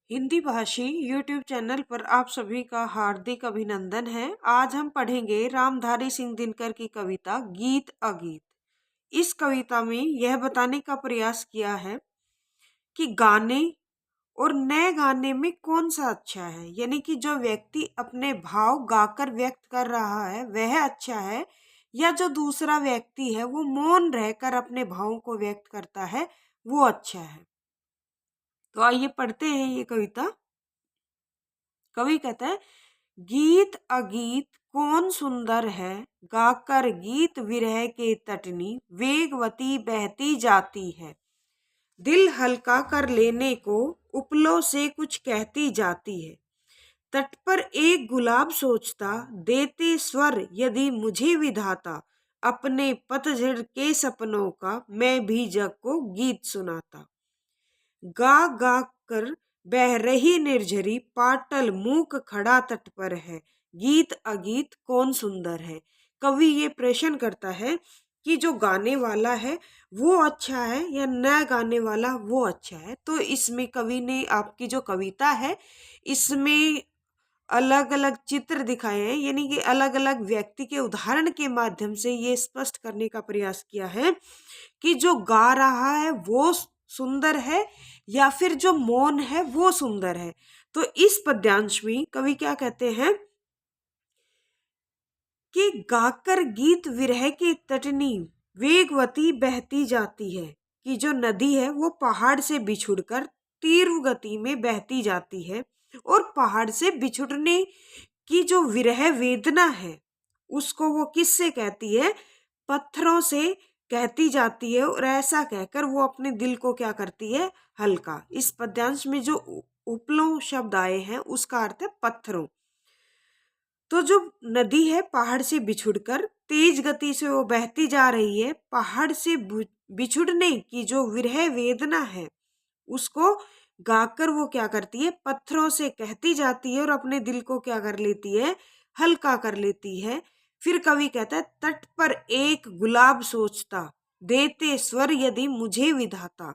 हिंदी भाषी YouTube channel पर आप सभी का हार्दिक अभिनंदन है। आज हम पढ़ेंगे रामधारी सिंह दिनकर की कविता गीत अगीत। इस कविता में यह बताने का प्रयास किया है कि गाने और नए गाने में कौन सा अच्छा है, यानी कि जो व्यक्ति अपने भाव गाकर व्यक्त कर रहा है वह अच्छा है, या जो दूसरा व्यक्ति है वो मौन रहकर अपने भावों को व्यक्त करता है वो अच्छा है। तो आइए पढ़ते हैं ये कविता। कवि कहता है, गीत अगीत कौन सुंदर है, गाकर गीत विरह के तटनी वेगवती बहती जाती है। दिल हल्का कर लेने को उपलों से कुछ कहती जाती है। तट पर एक गुलाब सोचता, देते स्वर यदि मुझे विधाता। अपने पतझड़ के सपनों का मैं भी जग को गीत सुनाता। गा गा कर बह रही निर्झरी, पाटल मूक खड़ा तट पर है। गीत अगीत कौन सुंदर है। कवि ये प्रश्न करता है कि जो गाने वाला है वो अच्छा है या न गाने वाला वो अच्छा है। तो इसमें कवि ने आपकी जो कविता है इसमें अलग अलग चित्र दिखाए हैं, यानी कि अलग अलग व्यक्ति के उदाहरण के माध्यम से ये स्पष्ट करने का प्रयास किया है कि जो गा रहा है वो सुंदर है या फिर जो मौन है वो सुंदर है। तो इस पद्यांश में कवि क्या कहते हैं कि गाकर गीत विरह की तटनी वेगवती बहती जाती है, कि जो नदी है वो पहाड़ से बिछुड़कर तीव्र गति में बहती जाती है। और पहाड़ से बिछुड़ने की जो विरह वेदना है उसको वो किससे कहती है, पत्थरों से कहती जाती है। और ऐसा कहकर वो अपने दिल को क्या करती है, हल्का। इस पद्यांश में जो उपलों शब्द आए हैं उसका अर्थ है पत्थरों। तो जो नदी है पहाड़ से बिछुड़कर तेज गति से वो बहती जा रही है। पहाड़ से बिछुड़ने की जो विरह वेदना है उसको गाकर वो क्या करती है, पत्थरों से कहती जाती है और अपने दिल को क्या कर लेती है, हल्का कर लेती है। फिर कवि कहता है, तट पर एक गुलाब सोचता, देते स्वर यदि मुझे विधाता।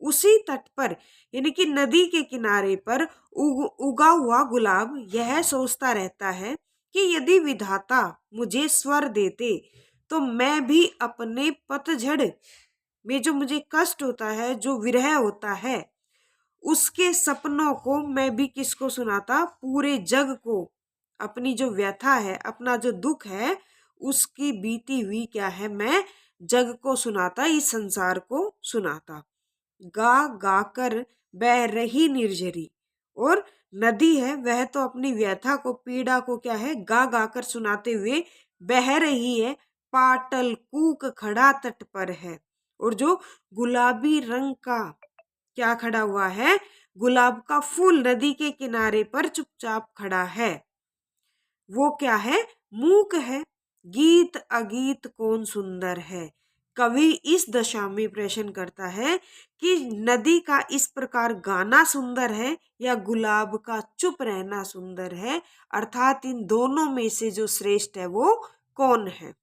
उसी तट पर यानी कि नदी के किनारे पर उगा हुआ गुलाब यह सोचता रहता है कि यदि विधाता मुझे स्वर देते तो मैं भी अपने पतझड़ में जो मुझे कष्ट होता है, जो विरह होता है, उसके सपनों को मैं भी किसको सुनाता, पूरे जग को। अपनी जो व्यथा है, अपना जो दुख है, उसकी बीती हुई क्या है, मैं जग को सुनाता, इस संसार को सुनाता। गा गा कर बह रही निर्झरी, और नदी है वह तो अपनी व्यथा को, पीड़ा को क्या है, गा गा कर सुनाते हुए बह रही है। पाटल कूक खड़ा तट पर है, और जो गुलाबी रंग का क्या खड़ा हुआ है, गुलाब का फूल नदी के किनारे पर चुपचाप खड़ा है, वो क्या है, मूक है। गीत अगीत कौन सुंदर है। कवि इस दशा में प्रश्न करता है कि नदी का इस प्रकार गाना सुंदर है या गुलाब का चुप रहना सुंदर है, अर्थात इन दोनों में से जो श्रेष्ठ है वो कौन है।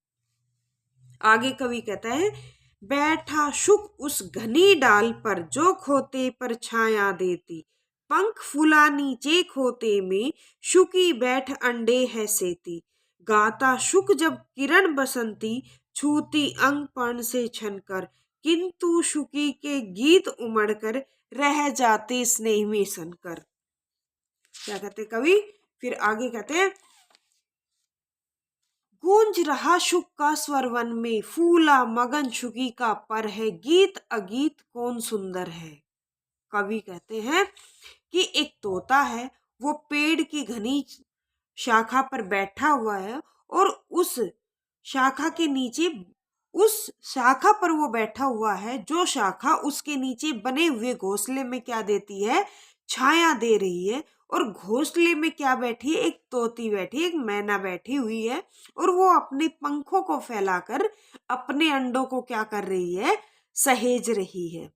आगे कवि कहता है, बैठा शुक उस घनी डाल पर, जो खोते पर छाया देती। पंख फूला नीचे खोते में, शुकी बैठ अंडे है सेती। गाता शुक जब किरण बसंती, छूती अंग पण से छनकर। किंतु शुकी के गीत उमड़ कर, रह जाते स्नेह में सनकर। क्या कहते कवि, फिर आगे कहते हैं, गूंज रहा शुक का स्वर वन में, फूला मगन शुकी का पर है। गीत अगीत कौन सुंदर है। कवि कहते हैं कि एक तोता है, वो पेड़ की घनी शाखा पर बैठा हुआ है, और उस शाखा के नीचे, उस शाखा पर वो बैठा हुआ है जो शाखा उसके नीचे बने हुए घोंसले में क्या देती है, छाया दे रही है। और घोंसले में क्या बैठी है, एक तोती बैठी, एक मैना बैठी हुई है, और वो अपने पंखों को फैलाकर अपने अंडों को क्या कर रही है, सहेज रही है।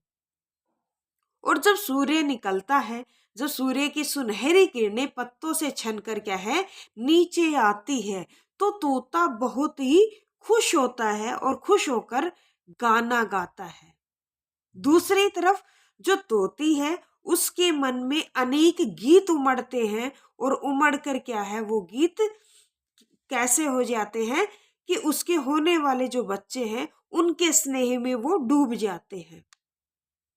और जब सूर्य निकलता है, जब सूर्य की सुनहरी किरणें पत्तों से छनकर क्या है, नीचे आती है, तो तोता बहुत ही खुश होता है और खुश होकर गाना गाता है। दूसरी तरफ जो तोती है उसके मन में अनेक गीत उमड़ते हैं और उमड़ कर क्या है वो गीत कैसे हो जाते हैं कि उसके होने वाले जो बच्चे हैं उनके स्नेह में वो डूब जाते हैं।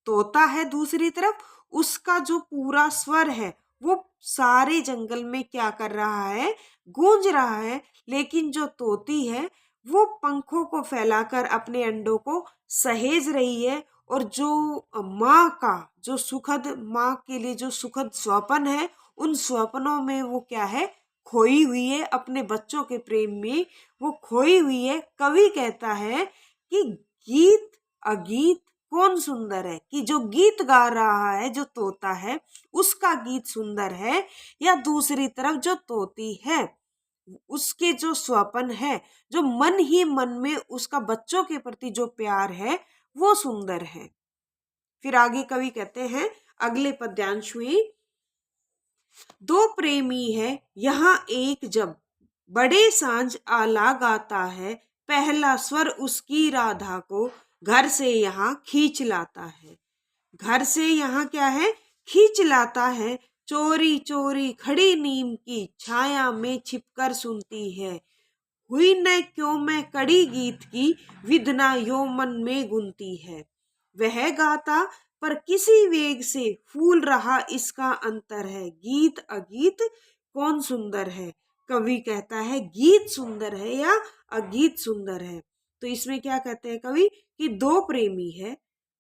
तोता है दूसरी तरफ, उसका जो पूरा स्वर है वो सारे जंगल में क्या कर रहा है, गूंज रहा है। लेकिन जो तोती है वो पंखों को फैलाकर अपने अंडों को सहेज रही है और जो माँ का जो सुखद, माँ के लिए जो सुखद स्वप्न है, उन स्वप्नों में वो क्या है, खोई हुई है, अपने बच्चों के प्रेम में वो खोई हुई है। कवि कहता है कि गीत अगीत कौन सुंदर है, कि जो गीत गा रहा है जो तोता है उसका गीत सुंदर है, या दूसरी तरफ जो तोती है उसके जो स्वप्न है, जो मन ही मन में उसका बच्चों के प्रति जो प्यार है वो सुंदर है। फिर आगे कवि कहते हैं अगले पद्यांश में, दो प्रेमी है यहाँ एक जब, बड़े सांझ आला गाता है, पहला स्वर उसकी राधा को घर से यहाँ खींच लाता है। घर से यहाँ क्या है, खींच लाता है। चोरी चोरी खड़ी नीम की छाया में छिपकर सुनती है, हुई न क्यों मैं कड़ी गीत की, विधना यो मन में गुनती है। वह गाता पर किसी वेग से फूल रहा इसका अंतर है, गीत अगीत कौन सुंदर है। कवि कहता है गीत सुंदर है या अगीत सुंदर है। तो इसमें क्या कहते हैं कवि कि दो प्रेमी है,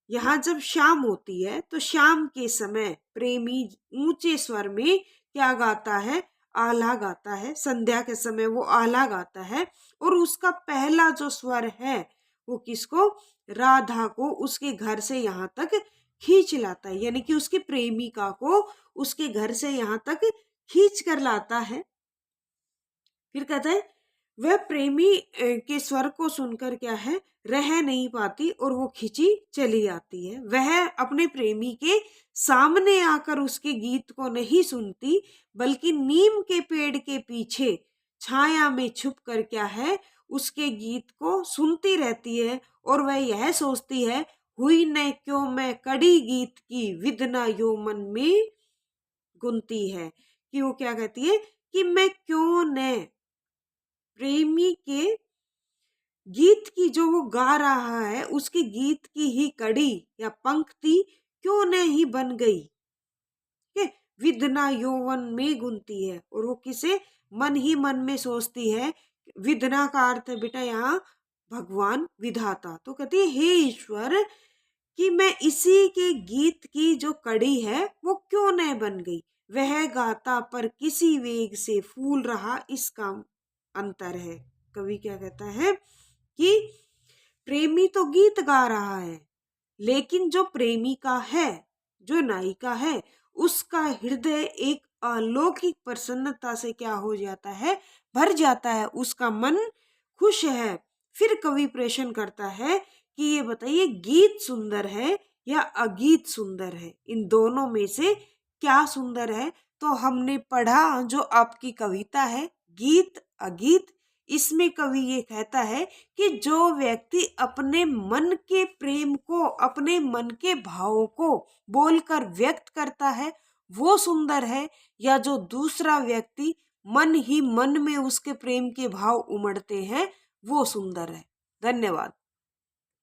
यहाँ जब शाम होती है तो शाम के समय प्रेमी ऊंचे स्वर में क्या गाता है, आला गाता है। संध्या के समय वो आला गाता है और उसका पहला जो स्वर है वो किसको, राधा को उसके घर से यहाँ तक खींच लाता है, यानी कि उसकी प्रेमिका को उसके घर से यहाँ तक खींच कर लाता है। फिर कहता है वह प्रेमी के स्वर को सुनकर क्या है, रह नहीं पाती और वो खिंची चली आती है। वह अपने प्रेमी के सामने आकर उसके गीत को नहीं सुनती, बल्कि नीम के पेड़ के पीछे छाया में छुप कर क्या है, उसके गीत को सुनती रहती है। और वह यह सोचती है, हुई न क्यों मैं कड़ी गीत की, विधना यो मन में गुनती है। कि वो क्या कहती है कि मैं क्यों न प्रेमी के गीत की जो वो गा रहा है उसके गीत की ही कड़ी या पंक्ति क्यों नहीं बन गई। विधना यौवन में गुनती है, और वो किसे मन ही मन में सोचती है। विधना का अर्थ है बेटा यहाँ भगवान विधाता। तो कहती है हे ईश्वर कि मैं इसी के गीत की जो कड़ी है वो क्यों नहीं बन गई। वह गाता पर किसी वेग से फूल रहा इसका अंतर है। कवि क्या कहता है कि प्रेमी तो गीत गा रहा है, लेकिन जो प्रेमिका है, जो नायिका है, उसका हृदय एक अलौकिक प्रसन्नता से क्या हो जाता है, भर जाता है, उसका मन खुश है। फिर कवि प्रश्न करता है कि ये बताइए गीत सुंदर है या अगीत सुंदर है, इन दोनों में से क्या सुंदर है। तो हमने पढ़ा जो आपकी कविता है गीत अगीत, इसमें कवि ये कहता है कि जो व्यक्ति अपने मन के प्रेम को, अपने मन के भावों को बोलकर व्यक्त करता है वो सुंदर है, या जो दूसरा व्यक्ति मन ही मन में उसके प्रेम के भाव उमड़ते हैं वो सुंदर है। धन्यवाद।